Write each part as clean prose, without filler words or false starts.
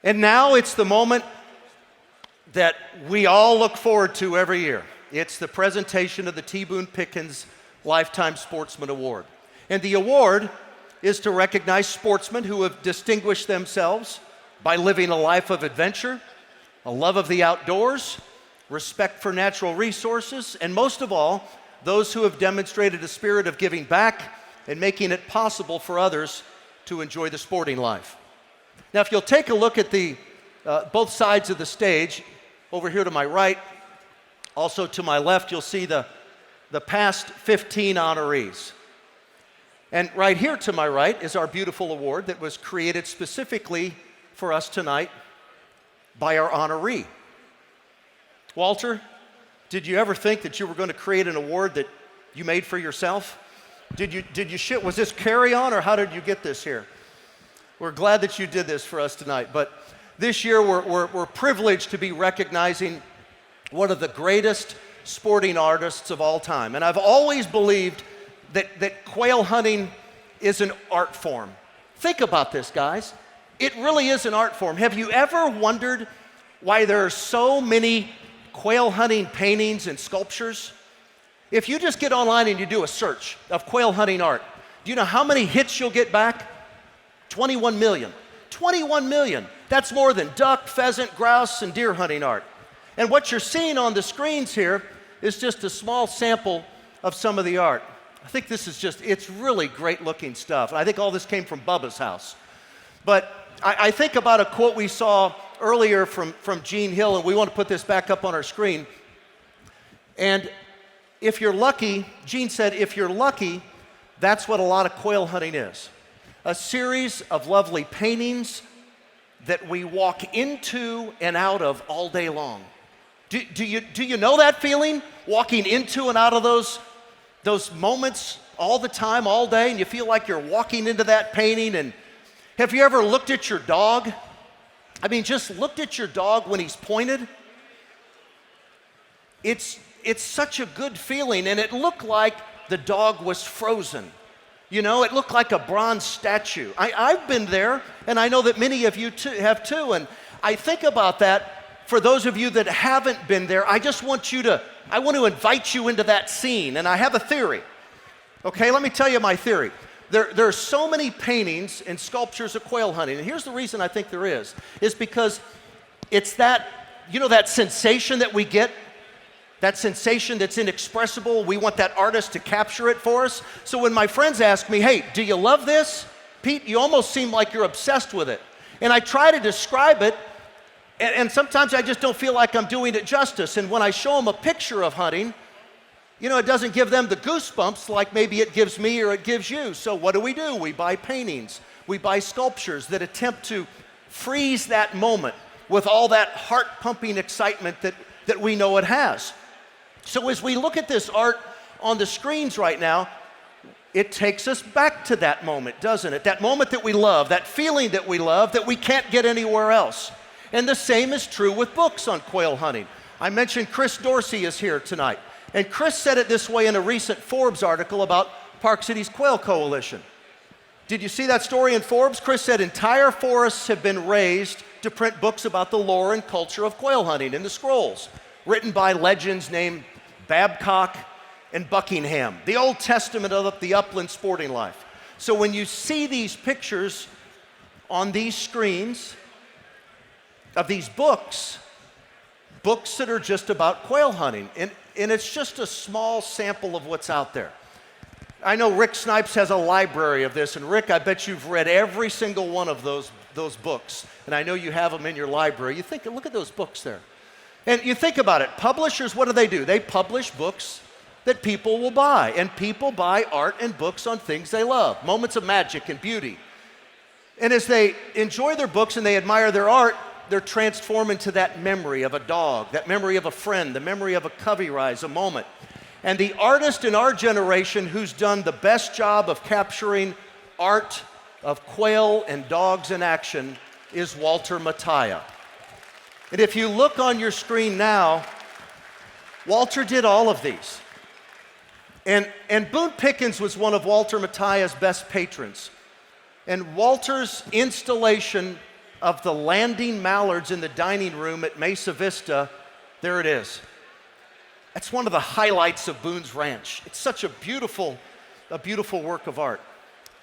And now it's the moment that we all look forward to every year. It's the presentation of the T. Boone Pickens Lifetime Sportsman Award. And the award is to recognize sportsmen who have distinguished themselves by living a life of adventure, a love of the outdoors, respect for natural resources, and most of all, those who have demonstrated a spirit of giving back and making it possible for others to enjoy the sporting life. Now, if you'll take a look at both sides of the stage, over here to my right, also to my left, you'll see the past 15 honorees. And right here to my right is our beautiful award that was created specifically for us tonight by our honoree. Walter, did you ever think that you were going to create an award that you made for yourself? Was this carry-on, or how did you get this here? We're glad that you did this for us tonight, but this year we're privileged to be recognizing one of the greatest sporting artists of all time. And I've always believed that quail hunting is an art form. Think about this, guys. It really is an art form. Have you ever wondered why there are so many quail hunting paintings and sculptures? If you just get online and you do a search of quail hunting art, do you know how many hits you'll get back? 21 million. 21 million. That's more than duck, pheasant, grouse, and deer hunting art. And what you're seeing on the screens here is just a small sample of some of the art. I think this is it's really great looking stuff. And I think all this came from Bubba's house. But I think about a quote we saw earlier from Gene Hill, and we want to put this back up on our screen. And if you're lucky, Gene said, if you're lucky, that's what a lot of quail hunting is. A series of lovely paintings that we walk into and out of all day long. Do you know that feeling? Walking into and out of those moments all the time, all day, and you feel like you're walking into that painting. And have you ever looked at your dog? I mean, just looked at your dog when he's pointed. It's such a good feeling, and it looked like the dog was frozen. You know, it looked like a bronze statue. I've been there, and I know that many of you have too, and I think about that. For those of you that haven't been there, I want to invite you into that scene, and I have a theory. Okay, let me tell you my theory. There are so many paintings and sculptures of quail hunting, and here's the reason I think there is because it's that sensation that we get, that sensation that's inexpressible. We want that artist to capture it for us. So when my friends ask me, hey, do you love this? Pete, you almost seem like you're obsessed with it. And I try to describe it, and sometimes I just don't feel like I'm doing it justice. And when I show them a picture of hunting, it doesn't give them the goosebumps like maybe it gives me or it gives you. So what do? We buy paintings. We buy sculptures that attempt to freeze that moment with all that heart-pumping excitement that we know it has. So as we look at this art on the screens right now, it takes us back to that moment, doesn't it? That moment that we love, that feeling that we love that we can't get anywhere else. And the same is true with books on quail hunting. I mentioned Chris Dorsey is here tonight. And Chris said it this way in a recent Forbes article about Park City's Quail Coalition. Did you see that story in Forbes? Chris said entire forests have been raised to print books about the lore and culture of quail hunting in the scrolls, written by legends named Babcock and Buckingham, the Old Testament of the upland sporting life. So when you see these pictures on these screens of these books that are just about quail hunting, and it's just a small sample of what's out there. I know Rick Snipes has a library of this, and Rick, I bet you've read every single one of those books, and I know you have them in your library. You think, look at those books there. And you think about it, publishers, what do? They publish books that people will buy, and people buy art and books on things they love, moments of magic and beauty. And as they enjoy their books and they admire their art, they're transformed into that memory of a dog, that memory of a friend, the memory of a covey rise, a moment. And the artist in our generation who's done the best job of capturing art of quail and dogs in action is Walter Matia. And if you look on your screen now, Walter did all of these. And Boone Pickens was one of Walter Matia's best patrons. And Walter's installation of the landing mallards in the dining room at Mesa Vista, there it is. That's one of the highlights of Boone's Ranch. It's such a beautiful work of art.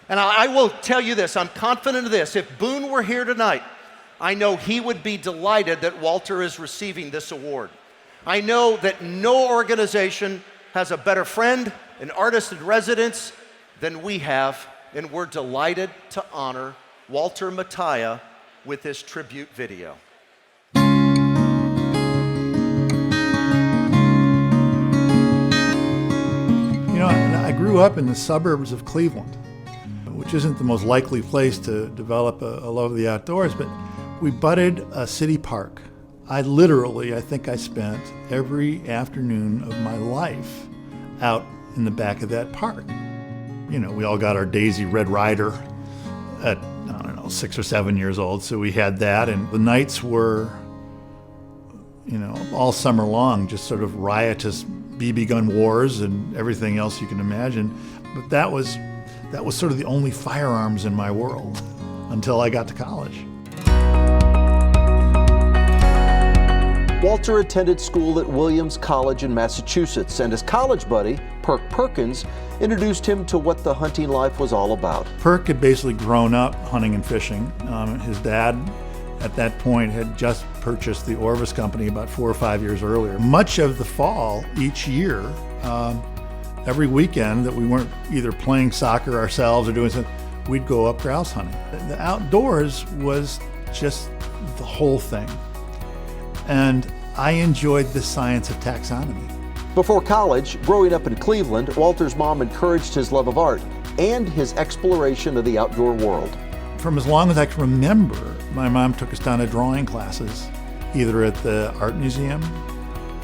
And I will tell you this, I'm confident of this. If Boone were here tonight, I know he would be delighted that Walter is receiving this award. I know that no organization has a better friend, an artist in residence, than we have, and we're delighted to honor Walter Matia with this tribute video. You know, I grew up in the suburbs of Cleveland, which isn't the most likely place to develop a love of the outdoors, but we butted a city park. I think I spent every afternoon of my life out in the back of that park. You know, we all got our Daisy Red Ryder at, 6 or 7 years old, so we had that, and the nights were, all summer long, just sort of riotous BB gun wars and everything else you can imagine. But that was sort of the only firearms in my world until I got to college. Walter attended school at Williams College in Massachusetts, and his college buddy, Perk Perkins, introduced him to what the hunting life was all about. Perk had basically grown up hunting and fishing. His dad, at that point, had just purchased the Orvis Company about 4 or 5 years earlier. Much of the fall, each year, every weekend that we weren't either playing soccer ourselves or doing something, we'd go up grouse hunting. The outdoors was just the whole thing. And I enjoyed the science of taxonomy. Before college, growing up in Cleveland, Walter's mom encouraged his love of art and his exploration of the outdoor world. From as long as I can remember, my mom took us down to drawing classes, either at the Art Museum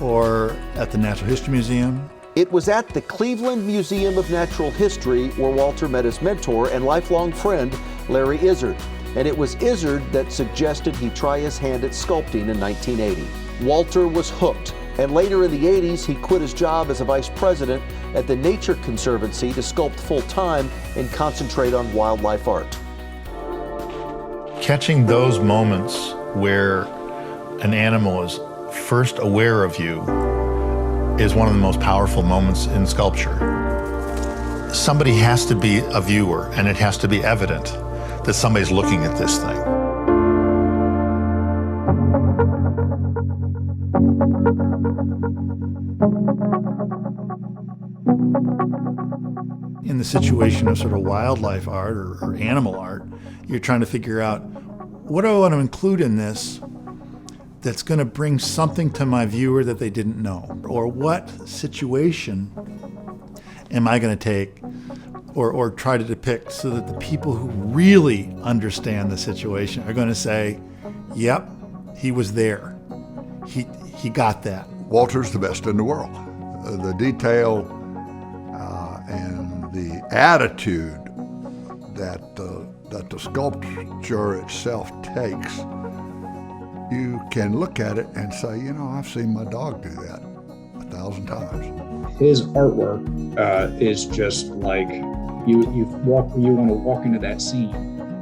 or at the Natural History Museum. It was at the Cleveland Museum of Natural History where Walter met his mentor and lifelong friend, Larry Izzard. And it was Izzard that suggested he try his hand at sculpting in 1980. Walter was hooked, and later in the 80s, he quit his job as a vice president at the Nature Conservancy to sculpt full-time and concentrate on wildlife art. Catching those moments where an animal is first aware of you is one of the most powerful moments in sculpture. Somebody has to be a viewer, and it has to be evident that somebody's looking at this thing. In the situation of sort of wildlife art or animal art, you're trying to figure out, what do I want to include in this that's going to bring something to my viewer that they didn't know? Or what situation am I going to take or try to depict so that the people who really understand the situation are going to say, yep, he was there. He got that. Walter's the best in the world. The detail and the attitude that the sculpture itself takes, you can look at it and say, I've seen my dog do that 1,000 times. His artwork is just like you want to walk into that scene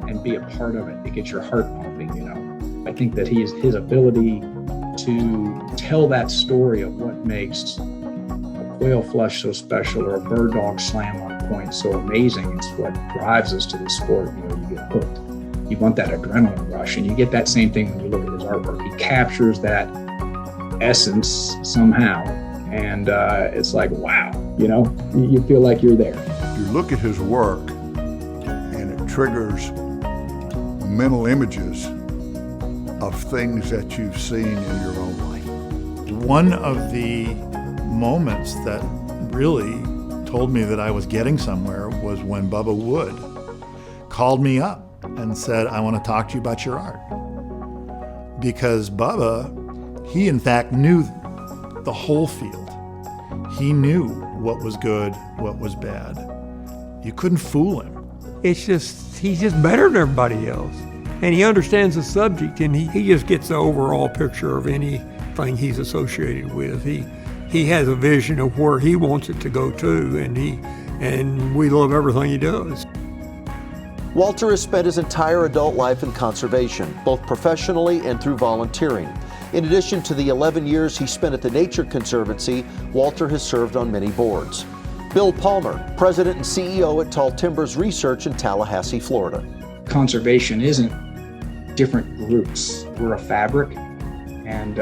and be a part of it. It gets your heart pumping, I think that his ability to tell that story of what makes a quail flush so special or a bird dog slam on point so amazing, it's what drives us to the sport. You get hooked. You want that adrenaline rush, and you get that same thing when you look at his artwork. He captures that essence somehow, and it's like, wow, you feel like you're there. You look at his work, and it triggers mental images of things that you've seen in your own life. One of the moments that really told me that I was getting somewhere was when Bubba Wood called me up and said, I want to talk to you about your art. Because Bubba, he in fact knew the whole field. He knew what was good, what was bad. You couldn't fool him. He's just better than everybody else. And he understands the subject, and he just gets the overall picture of anything he's associated with. He has a vision of where he wants it to go to, and we love everything he does. Walter has spent his entire adult life in conservation, both professionally and through volunteering. In addition to the 11 years he spent at the Nature Conservancy, Walter has served on many boards. Bill Palmer, President and CEO at Tall Timbers Research in Tallahassee, Florida. Conservation isn't different groups. We're a fabric, and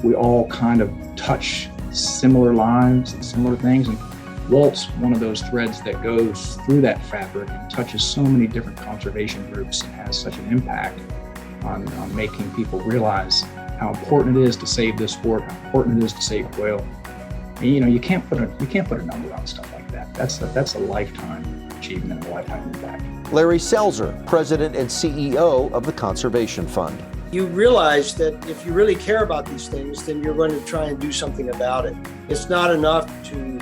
we all kind of touch similar lives and similar things. And Walt's one of those threads that goes through that fabric and touches so many different conservation groups and has such an impact on making people realize how important it is to save this sport, how important it is to save quail. And, you can't put a number on stuff like that. That's a lifetime achievement and a lifetime impact. Larry Selzer, President and CEO of the Conservation Fund. You realize that if you really care about these things, then you're going to try and do something about it. It's not enough to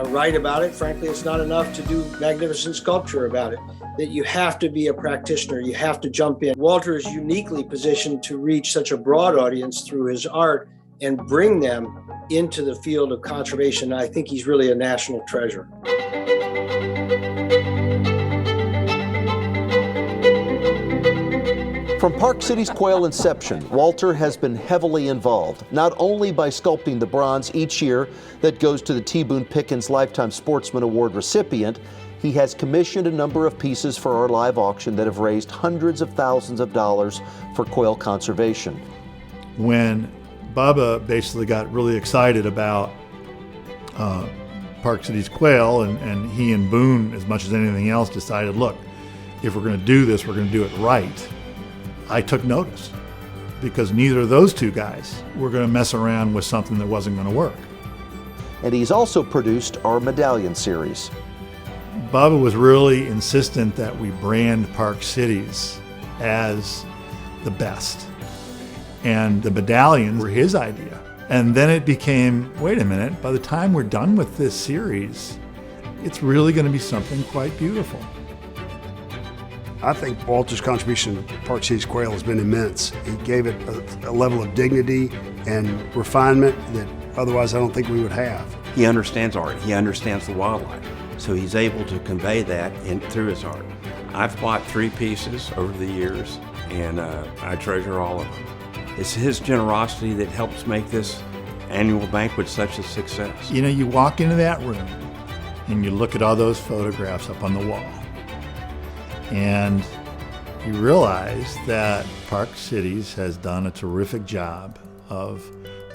write about it. Frankly, it's not enough to do magnificent sculpture about it. That you have to be a practitioner. You have to jump in. Walter is uniquely positioned to reach such a broad audience through his art and bring them into the field of conservation. I think he's really a national treasure. From Park City's quail inception, Walter has been heavily involved, not only by sculpting the bronze each year that goes to the T. Boone Pickens Lifetime Sportsman Award recipient, he has commissioned a number of pieces for our live auction that have raised hundreds of thousands of dollars for quail conservation. When Bubba basically got really excited about Park City's quail, and he and Boone, as much as anything else, decided, look, if we're going to do this, we're going to do it right. I took notice, because neither of those two guys were going to mess around with something that wasn't going to work. And he's also produced our medallion series. Bubba was really insistent that we brand Park Cities as the best. And the medallions were his idea. And then it became, wait a minute, by the time we're done with this series, it's really going to be something quite beautiful. I think Walter's contribution to Park City's quail has been immense. He gave it a level of dignity and refinement that otherwise I don't think we would have. He understands art. He understands the wildlife. So he's able to convey that through his art. I've bought 3 pieces over the years, and I treasure all of them. It's his generosity that helps make this annual banquet such a success. You know, you walk into that room and you look at all those photographs up on the wall, and you realize that Park Cities has done a terrific job of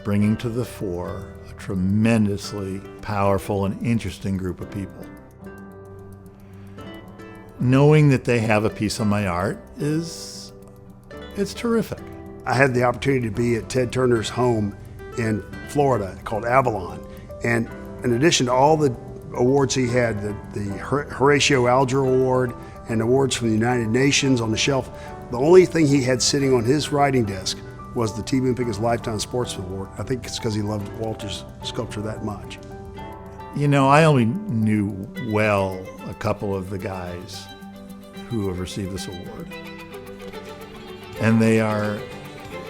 bringing to the fore a tremendously powerful and interesting group of people. Knowing that they have a piece of my art it's terrific. I had the opportunity to be at Ted Turner's home in Florida called Avalon. And in addition to all the awards he had, the Horatio Alger Award and awards from the United Nations on the shelf, the only thing he had sitting on his writing desk was the T. Boone Pickens Lifetime Sportsman Award. I think it's because he loved Walter's sculpture that much. You know, I only knew well a couple of the guys who have received this award. And they are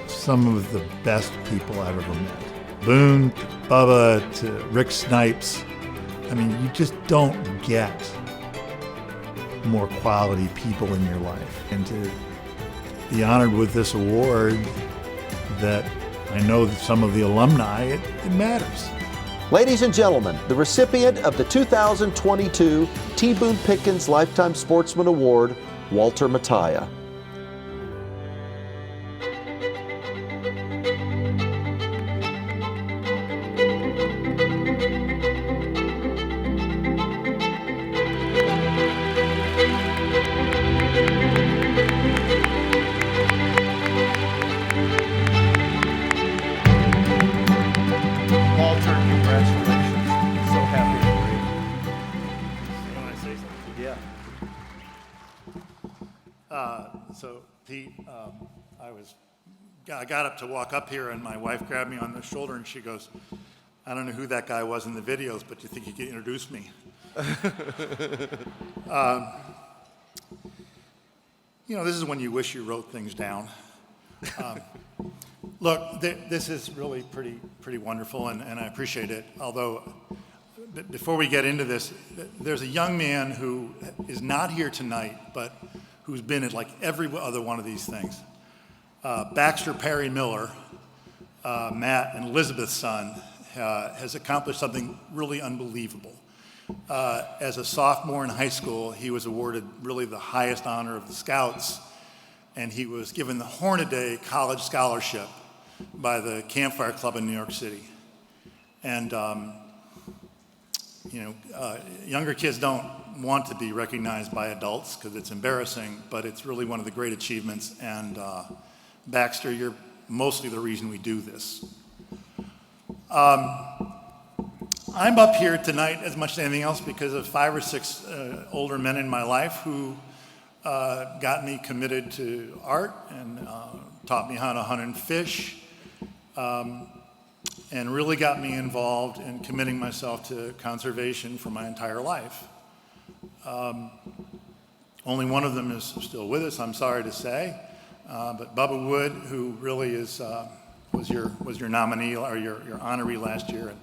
some of the best people I've ever met. Boone, to Bubba, to Rick Snipes. I mean, you just don't get more quality people in your life. And to be honored with this award that I know that some of the alumni, it matters. Ladies and gentlemen, the recipient of the 2022 T. Boone Pickens Lifetime Sportsman Award, Walter Matia. Walter, congratulations. So happy for you. You want to say something? Yeah. So Pete, I got up to walk up here, and my wife grabbed me on the shoulder, and she goes, "I don't know who that guy was in the videos, but do you think you could introduce me?" You know, this is when you wish you wrote things down. Look, this is really pretty wonderful, and I appreciate it. Although, before we get into this, there's a young man who is not here tonight, but who's been at like every other one of these things. Baxter Perry Miller, Matt and Elizabeth's son, has accomplished something really unbelievable. As a sophomore in high school, he was awarded really the highest honor of the Scouts, and he was given the Hornaday College Scholarship by the Campfire Club in New York City. And younger kids don't want to be recognized by adults because it's embarrassing, but it's really one of the great achievements. And Baxter, you're mostly the reason we do this. I'm up here tonight as much as anything else because of 5 or 6 older men in my life who got me committed to art and taught me how to hunt and fish, and really got me involved in committing myself to conservation for my entire life. Only one of them is still with us, I'm sorry to say, but Bubba Wood, who really is was your nominee or your honoree last year. And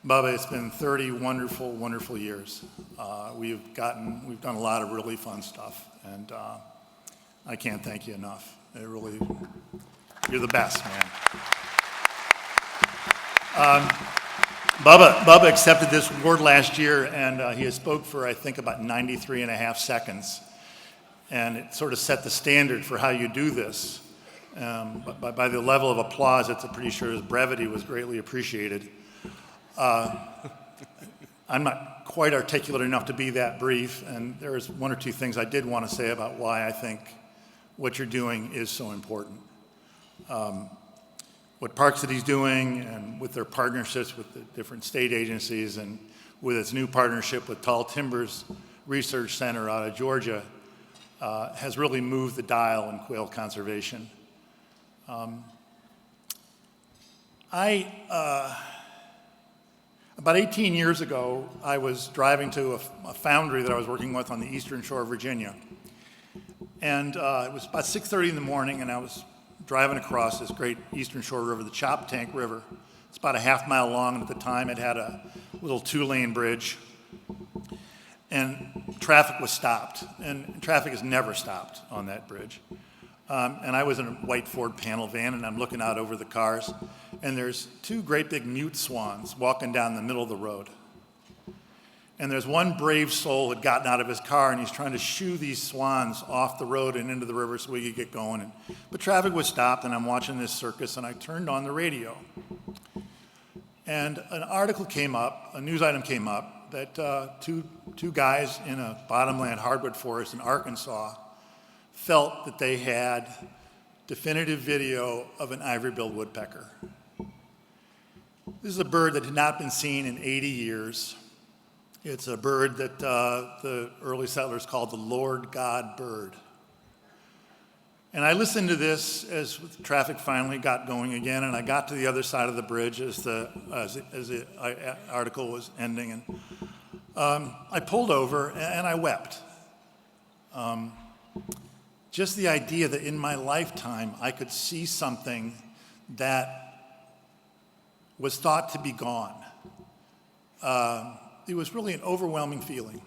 Bubba, it's been 30 wonderful, wonderful years. We've done a lot of really fun stuff, and I can't thank you enough. You're the best, man. Bubba accepted this award last year, and he spoke for, I think, about 93 and a half seconds. And it sort of set the standard for how you do this. But by the level of applause, I'm pretty sure his brevity was greatly appreciated. I'm not quite articulate enough to be that brief, and there's 1 or 2 things I did want to say about why I think what you're doing is so important. What Park City's doing, and with their partnerships with the different state agencies, and with its new partnership with Tall Timbers Research Center out of Georgia, has really moved the dial in quail conservation. About 18 years ago, I was driving to a foundry that I was working with on the eastern shore of Virginia. And it was about 6:30 in the morning, and I was driving across this great eastern shore river, the Choptank River. It's about a half-mile long, and at the time it had a little 2-lane bridge. And traffic was stopped, and traffic is never stopped on that bridge. And I was in a white Ford panel van, and I'm looking out over the cars, and there's 2 great big mute swans walking down the middle of the road. And there's one brave soul who had gotten out of his car, and he's trying to shoo these swans off the road and into the river so we could get going. But traffic was stopped, and I'm watching this circus, and I turned on the radio. And an article came up, a news item came up, that two guys in a bottomland hardwood forest in Arkansas felt that they had definitive video of an ivory-billed woodpecker. This is a bird that had not been seen in 80 years. It's a bird that the early settlers called the Lord God bird. And I listened to this as traffic finally got going again, and I got to the other side of the bridge as the article was ending, and I pulled over and I wept. Just the idea that in my lifetime I could see something that was thought to be gone. It was really an overwhelming feeling.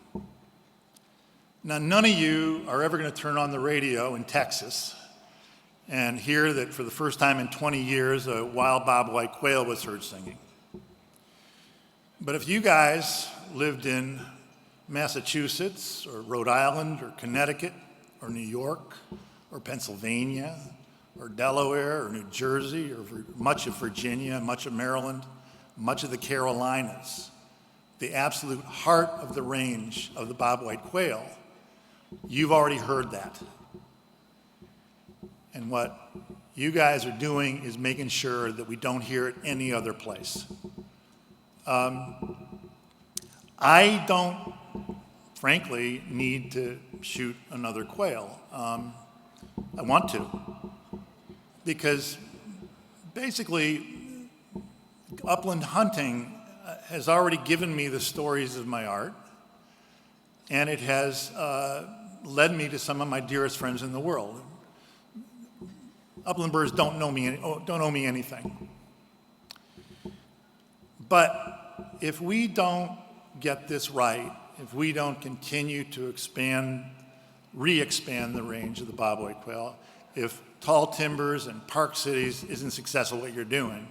Now, none of you are ever going to turn on the radio in Texas and hear that for the first time in 20 years, a wild bobwhite quail was heard singing. But if you guys lived in Massachusetts or Rhode Island or Connecticut or New York or Pennsylvania or Delaware or New Jersey or much of Virginia, much of Maryland, much of the Carolinas, the absolute heart of the range of the bobwhite quail, you've already heard that. And what you guys are doing is making sure that we don't hear it any other place. I don't, frankly, need to shoot another quail. I want to, because basically upland hunting has already given me the stories of my art, and it has led me to some of my dearest friends in the world. Upland birds don't owe me anything. But if we don't get this right, if we don't continue to expand re-expand the range of the bobwhite quail. If tall timbers and park cities isn't successful what you're doing,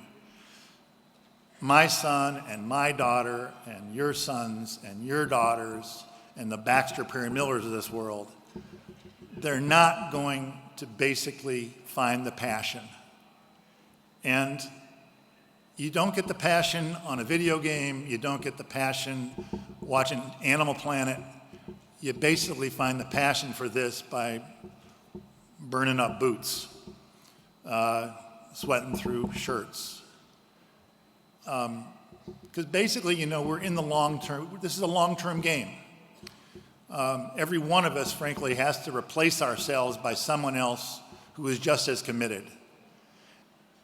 my son and my daughter and your sons and your daughters and the Baxter Perry Millers of this world, they're not going to basically find the passion. And you don't get the passion on a video game, you don't get the passion watching Animal Planet. You basically find the passion for this by burning up boots, sweating through shirts. Because basically, you know, we're in the long term. This is a long-term game. Every one of us, frankly, has to replace ourselves by someone else who is just as committed.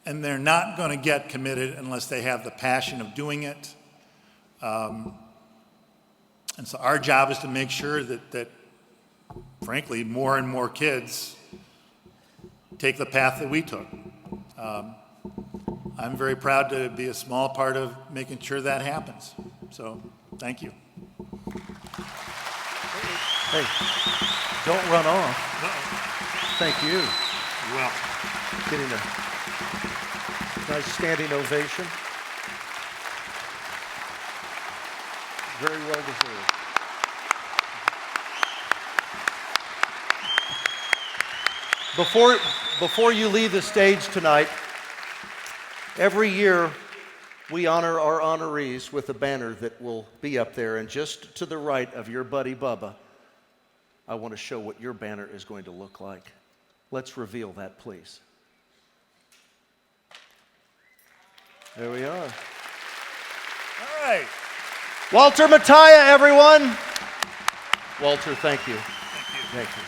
And they're not going to get committed unless they have the passion of doing it. And so our job is to make sure that frankly, more and more kids take the path that we took. I'm very proud to be a small part of making sure that happens. So, thank you. Hey, don't run off. Thank you. You're welcome. Getting a nice standing ovation. Very well deserved. Before you leave the stage tonight, every year we honor our honorees with a banner that will be up there, and just to the right of your buddy Bubba, I want to show what your banner is going to look like. Let's reveal that, please. There we are. All right. Walter Matia, everyone. Walter, thank you. Thank you. Thank you.